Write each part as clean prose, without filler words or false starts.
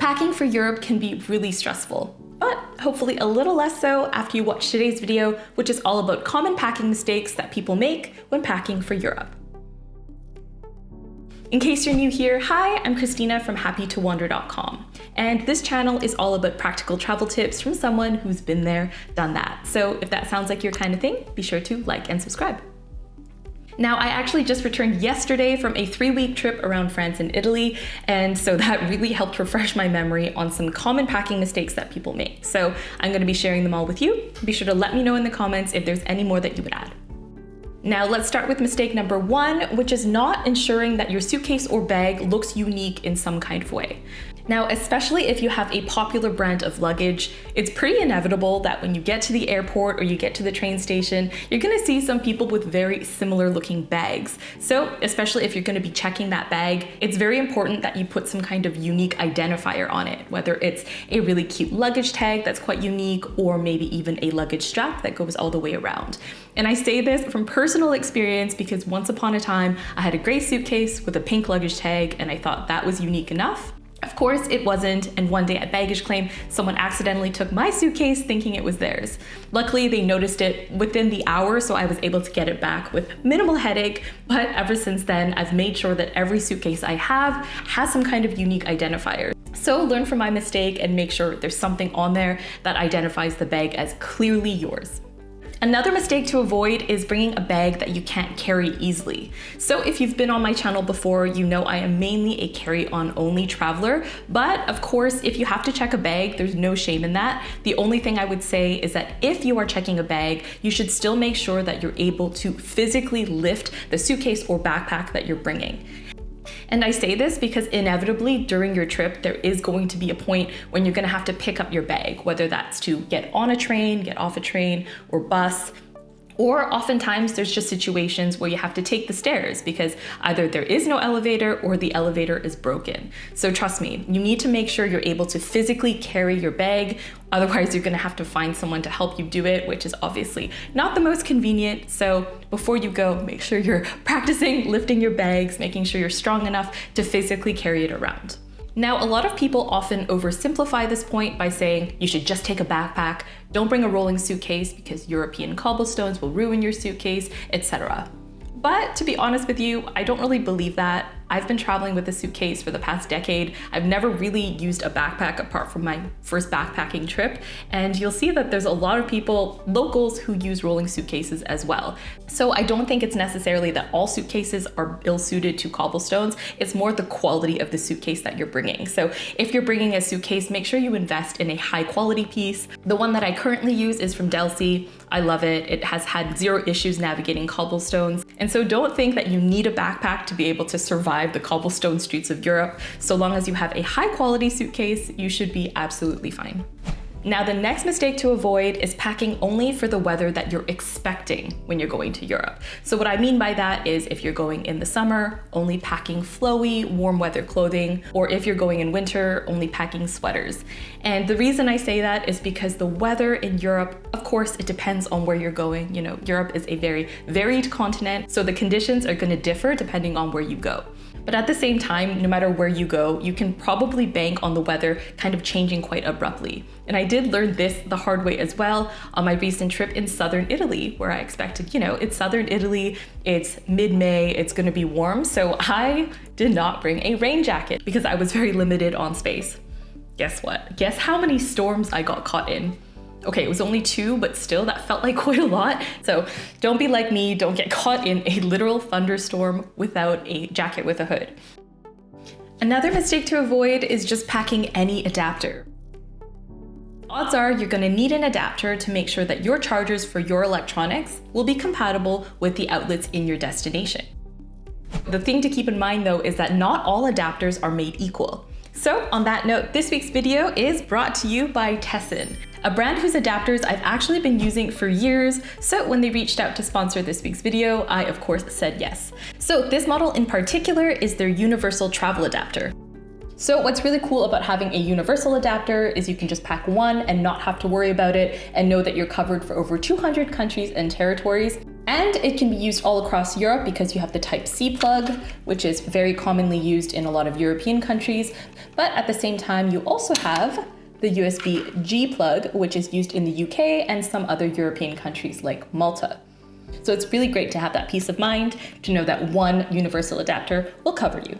Packing for Europe can be really stressful, but hopefully a little less so after you watch today's video, which is all about common packing mistakes that people make when packing for Europe. In case you're new here, hi, I'm Christina from happytowander.com, and this channel is all about practical travel tips from someone who's been there, done that. So if that sounds like your kind of thing, be sure to like and subscribe. Now, I actually just returned yesterday from a 3-week trip around France and Italy, and so that really helped refresh my memory on some common packing mistakes that people make. So I'm going to be sharing them all with you. Be sure to let me know in the comments if there's any more that you would add. Now let's start with mistake number 1, which is not ensuring that your suitcase or bag looks unique in some kind of way. Now, especially if you have a popular brand of luggage, it's pretty inevitable that when you get to the airport or you get to the train station, you're gonna see some people with very similar looking bags. So, especially if you're gonna be checking that bag, it's very important that you put some kind of unique identifier on it, whether it's a really cute luggage tag that's quite unique, or maybe even a luggage strap that goes all the way around. And I say this from personal experience because once upon a time, I had a gray suitcase with a pink luggage tag, and I thought that was unique enough. Of course, it wasn't, and one day at baggage claim, someone accidentally took my suitcase thinking it was theirs. Luckily, they noticed it within the hour, so I was able to get it back with minimal headache, but ever since then, I've made sure that every suitcase I have has some kind of unique identifier. So learn from my mistake and make sure there's something on there that identifies the bag as clearly yours. Another mistake to avoid is bringing a bag that you can't carry easily. So if you've been on my channel before, you know I am mainly a carry-on only traveler, but of course, if you have to check a bag, there's no shame in that. The only thing I would say is that if you are checking a bag, you should still make sure that you're able to physically lift the suitcase or backpack that you're bringing. And I say this because inevitably during your trip, there is going to be a point when you're gonna have to pick up your bag, whether that's to get on a train, get off a train, or bus. Or oftentimes there's just situations where you have to take the stairs because either there is no elevator or the elevator is broken. So trust me, you need to make sure you're able to physically carry your bag. Otherwise, you're gonna have to find someone to help you do it, which is obviously not the most convenient. So before you go, make sure you're practicing lifting your bags, making sure you're strong enough to physically carry it around. Now, a lot of people often oversimplify this point by saying you should just take a backpack, don't bring a rolling suitcase because European cobblestones will ruin your suitcase, etc. But to be honest with you, I don't really believe that. I've been traveling with a suitcase for the past decade. I've never really used a backpack apart from my first backpacking trip. And you'll see that there's a lot of people, locals, who use rolling suitcases as well. So I don't think it's necessarily that all suitcases are ill-suited to cobblestones. It's more the quality of the suitcase that you're bringing. So if you're bringing a suitcase, make sure you invest in a high quality piece. The one that I currently use is from Delsey. I love it. It has had 0 issues navigating cobblestones. And so don't think that you need a backpack to be able to survive the cobblestone streets of Europe. So long as you have a high quality suitcase, you should be absolutely fine. Now, the next mistake to avoid is packing only for the weather that you're expecting when you're going to Europe. So what I mean by that is if you're going in the summer, only packing flowy, warm weather clothing, or if you're going in winter, only packing sweaters. And the reason I say that is because the weather in Europe, of course, it depends on where you're going. You know, Europe is a very varied continent, so the conditions are going to differ depending on where you go. But at the same time, no matter where you go, you can probably bank on the weather kind of changing quite abruptly. And I did learn this the hard way as well on my recent trip in southern Italy, where I expected, you know, it's southern Italy, it's mid-May, it's gonna be warm. So I did not bring a rain jacket because I was very limited on space. Guess what? Guess how many storms I got caught in? Okay, it was only 2, but still that felt like quite a lot. So don't be like me, don't get caught in a literal thunderstorm without a jacket with a hood. Another mistake to avoid is just packing any adapter. Odds are you're gonna need an adapter to make sure that your chargers for your electronics will be compatible with the outlets in your destination. The thing to keep in mind though is that not all adapters are made equal. So on that note, this week's video is brought to you by Tessin, a brand whose adapters I've actually been using for years. So when they reached out to sponsor this week's video, I of course said yes. So this model in particular is their universal travel adapter. So what's really cool about having a universal adapter is you can just pack one and not have to worry about it and know that you're covered for over 200 countries and territories. And it can be used all across Europe because you have the Type-C plug, which is very commonly used in a lot of European countries. But at the same time, you also have the USB-G plug, which is used in the UK and some other European countries like Malta. So it's really great to have that peace of mind to know that one universal adapter will cover you.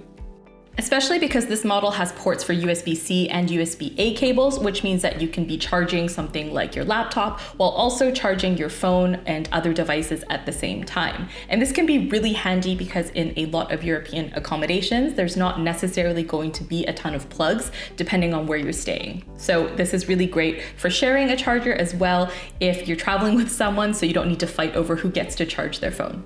Especially because this model has ports for USB-C and USB-A cables, which means that you can be charging something like your laptop while also charging your phone and other devices at the same time. And this can be really handy because in a lot of European accommodations, there's not necessarily going to be a ton of plugs depending on where you're staying. So this is really great for sharing a charger as well if you're traveling with someone, so you don't need to fight over who gets to charge their phone.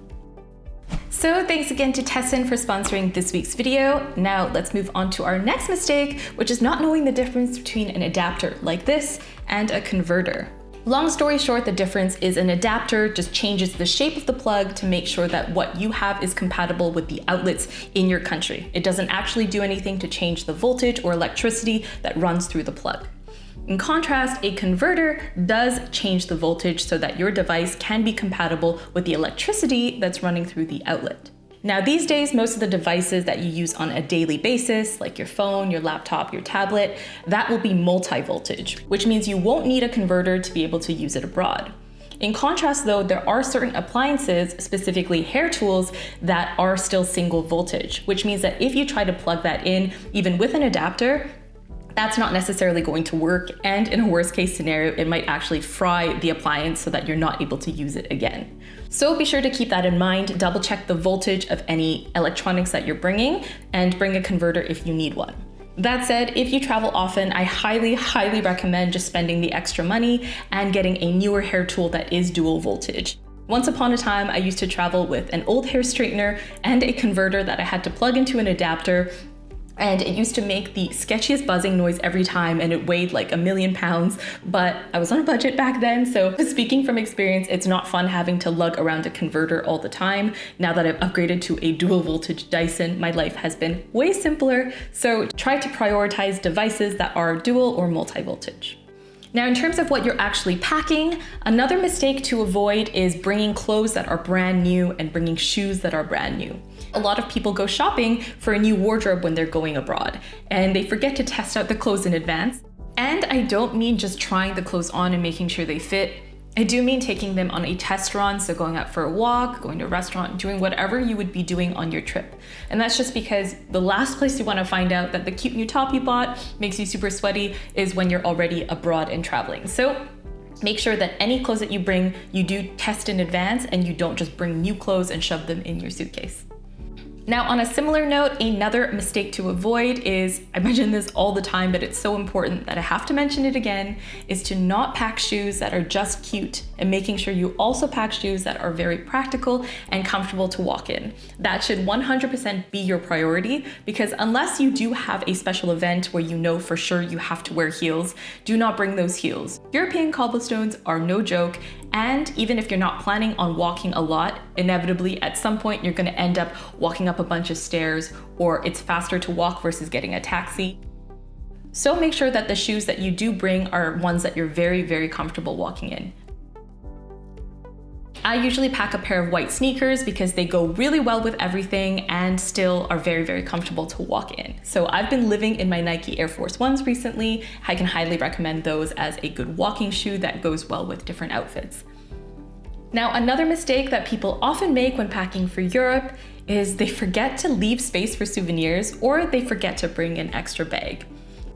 So thanks again to Tessin for sponsoring this week's video. Now let's move on to our next mistake, which is not knowing the difference between an adapter like this and a converter. Long story short, the difference is an adapter just changes the shape of the plug to make sure that what you have is compatible with the outlets in your country. It doesn't actually do anything to change the voltage or electricity that runs through the plug. In contrast, a converter does change the voltage so that your device can be compatible with the electricity that's running through the outlet. Now, these days, most of the devices that you use on a daily basis, like your phone, your laptop, your tablet, that will be multi-voltage, which means you won't need a converter to be able to use it abroad. In contrast though, there are certain appliances, specifically hair tools, that are still single voltage, which means that if you try to plug that in, even with an adapter, that's not necessarily going to work, and in a worst case scenario, it might actually fry the appliance so that you're not able to use it again. So be sure to keep that in mind, double check the voltage of any electronics that you're bringing, and bring a converter if you need one. That said, if you travel often, I highly recommend just spending the extra money and getting a newer hair tool that is dual voltage. Once upon a time, I used to travel with an old hair straightener and a converter that I had to plug into an adapter, and it used to make the sketchiest buzzing noise every time, and it weighed like 1,000,000 pounds, but I was on a budget back then, so speaking from experience, it's not fun having to lug around a converter all the time. Now that I've upgraded to a dual voltage Dyson, my life has been way simpler, so try to prioritize devices that are dual or multi-voltage. Now, in terms of what you're actually packing, another mistake to avoid is bringing clothes that are brand new and bringing shoes that are brand new. A lot of people go shopping for a new wardrobe when they're going abroad, and they forget to test out the clothes in advance. And I don't mean just trying the clothes on and making sure they fit. I do mean taking them on a test run, so going out for a walk, going to a restaurant, doing whatever you would be doing on your trip. And that's just because the last place you want to find out that the cute new top you bought makes you super sweaty is when you're already abroad and traveling. So make sure that any clothes that you bring, you do test in advance, and you don't just bring new clothes and shove them in your suitcase. Now, on a similar note, another mistake to avoid is, I mention this all the time, but it's so important that I have to mention it again, is to not pack shoes that are just cute, and making sure you also pack shoes that are very practical and comfortable to walk in. That should 100% be your priority, because unless you do have a special event where you know for sure you have to wear heels, do not bring those heels. European cobblestones are no joke, and even if you're not planning on walking a lot, inevitably at some point you're gonna end up walking up a bunch of stairs, or it's faster to walk versus getting a taxi. So make sure that the shoes that you do bring are ones that you're very comfortable walking in. I usually pack a pair of white sneakers because they go really well with everything and still are very comfortable to walk in. So I've been living in my Nike Air Force Ones recently. I can highly recommend those as a good walking shoe that goes well with different outfits. Now, another mistake that people often make when packing for Europe is they forget to leave space for souvenirs, or they forget to bring an extra bag.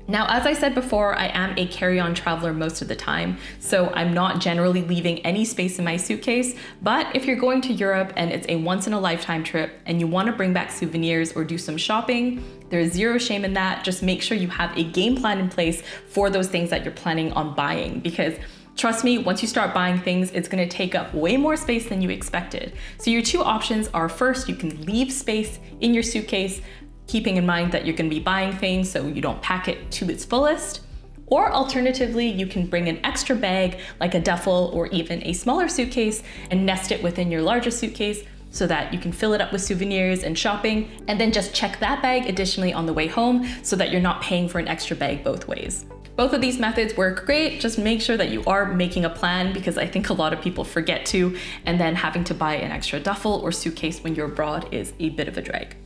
Now, as I said before, I am a carry-on traveler most of the time, so I'm not generally leaving any space in my suitcase, but if you're going to Europe and it's a once-in-a-lifetime trip and you want to bring back souvenirs or do some shopping, there's zero shame in that. Just make sure you have a game plan in place for those things that you're planning on buying, because trust me, once you start buying things, it's gonna take up way more space than you expected. So your two options are, first, you can leave space in your suitcase, keeping in mind that you're gonna be buying things so you don't pack it to its fullest. Or alternatively, you can bring an extra bag like a duffel or even a smaller suitcase and nest it within your larger suitcase so that you can fill it up with souvenirs and shopping, and then just check that bag additionally on the way home so that you're not paying for an extra bag both ways. Both of these methods work great. Just make sure that you are making a plan, because I think a lot of people forget to, and then having to buy an extra duffel or suitcase when you're abroad is a bit of a drag.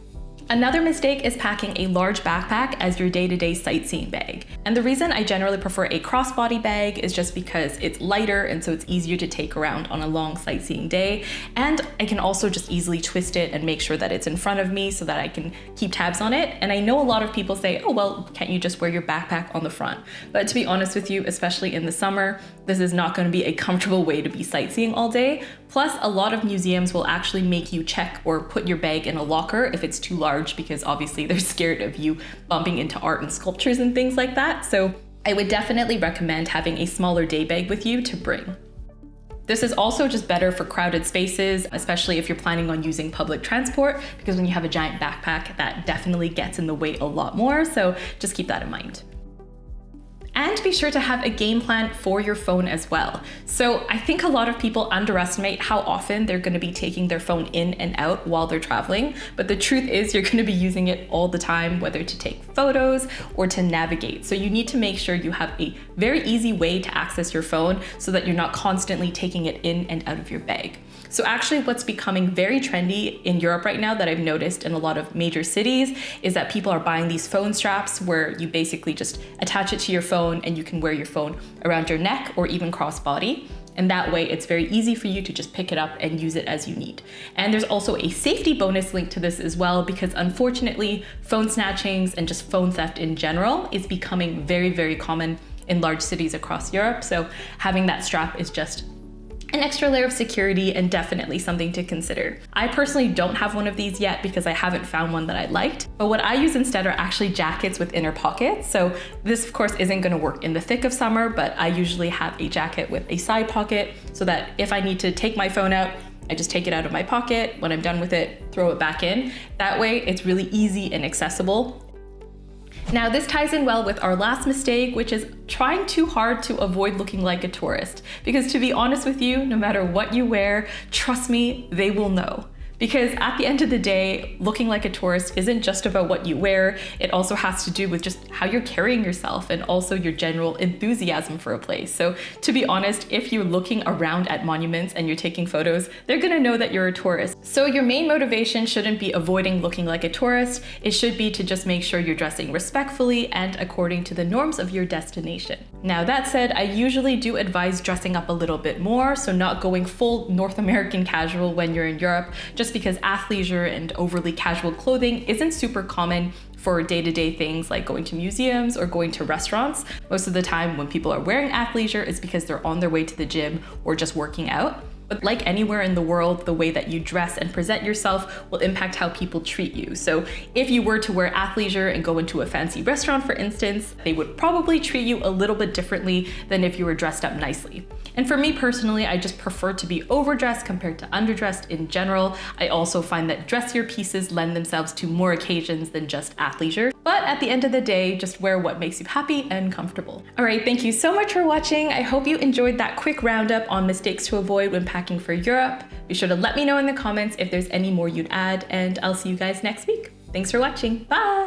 Another mistake is packing a large backpack as your day-to-day sightseeing bag. And the reason I generally prefer a crossbody bag is just because it's lighter, and so it's easier to take around on a long sightseeing day. And I can also just easily twist it and make sure that it's in front of me so that I can keep tabs on it. And I know a lot of people say, oh, well, can't you just wear your backpack on the front? But to be honest with you, especially in the summer, this is not going to be a comfortable way to be sightseeing all day. Plus, a lot of museums will actually make you check or put your bag in a locker if it's too large, because obviously they're scared of you bumping into art and sculptures and things like that. So I would definitely recommend having a smaller day bag with you to bring. This is also just better for crowded spaces, especially if you're planning on using public transport, because when you have a giant backpack, that definitely gets in the way a lot more. So just keep that in mind. And be sure to have a game plan for your phone as well. So I think a lot of people underestimate how often they're going to be taking their phone in and out while they're traveling. But the truth is you're going to be using it all the time, whether to take photos or to navigate. So you need to make sure you have a very easy way to access your phone so that you're not constantly taking it in and out of your bag. So actually what's becoming very trendy in Europe right now that I've noticed in a lot of major cities is that people are buying these phone straps where you basically just attach it to your phone and you can wear your phone around your neck or even cross-body. And that way it's very easy for you to just pick it up and use it as you need. And there's also a safety bonus linked to this as well, because unfortunately phone snatchings and just phone theft in general is becoming very, very common in large cities across Europe. So having that strap is just an extra layer of security and definitely something to consider. I personally don't have one of these yet because I haven't found one that I liked, but what I use instead are actually jackets with inner pockets. So this of course isn't gonna work in the thick of summer, but I usually have a jacket with a side pocket so that if I need to take my phone out, I just take it out of my pocket. When I'm done with it, throw it back in. That way it's really easy and accessible. Now this ties in well with our last mistake, which is trying too hard to avoid looking like a tourist. Because to be honest with you, no matter what you wear, trust me, they will know. Because at the end of the day, looking like a tourist isn't just about what you wear, it also has to do with just how you're carrying yourself and also your general enthusiasm for a place. So to be honest, if you're looking around at monuments and you're taking photos, they're gonna know that you're a tourist. So your main motivation shouldn't be avoiding looking like a tourist, it should be to just make sure you're dressing respectfully and according to the norms of your destination. Now that said, I usually do advise dressing up a little bit more, so not going full North American casual when you're in Europe, just because athleisure and overly casual clothing isn't super common for day-to-day things like going to museums or going to restaurants. Most of the time when people are wearing athleisure, it's because they're on their way to the gym or just working out. But like anywhere in the world, the way that you dress and present yourself will impact how people treat you. So if you were to wear athleisure and go into a fancy restaurant, for instance, they would probably treat you a little bit differently than if you were dressed up nicely. And for me personally, I just prefer to be overdressed compared to underdressed in general. I also find that dressier pieces lend themselves to more occasions than just athleisure. But at the end of the day, just wear what makes you happy and comfortable. All right, thank you so much for watching. I hope you enjoyed that quick roundup on mistakes to avoid when packing for Europe. Be sure to let me know in the comments if there's any more you'd add, and I'll see you guys next week. Thanks for watching. Bye!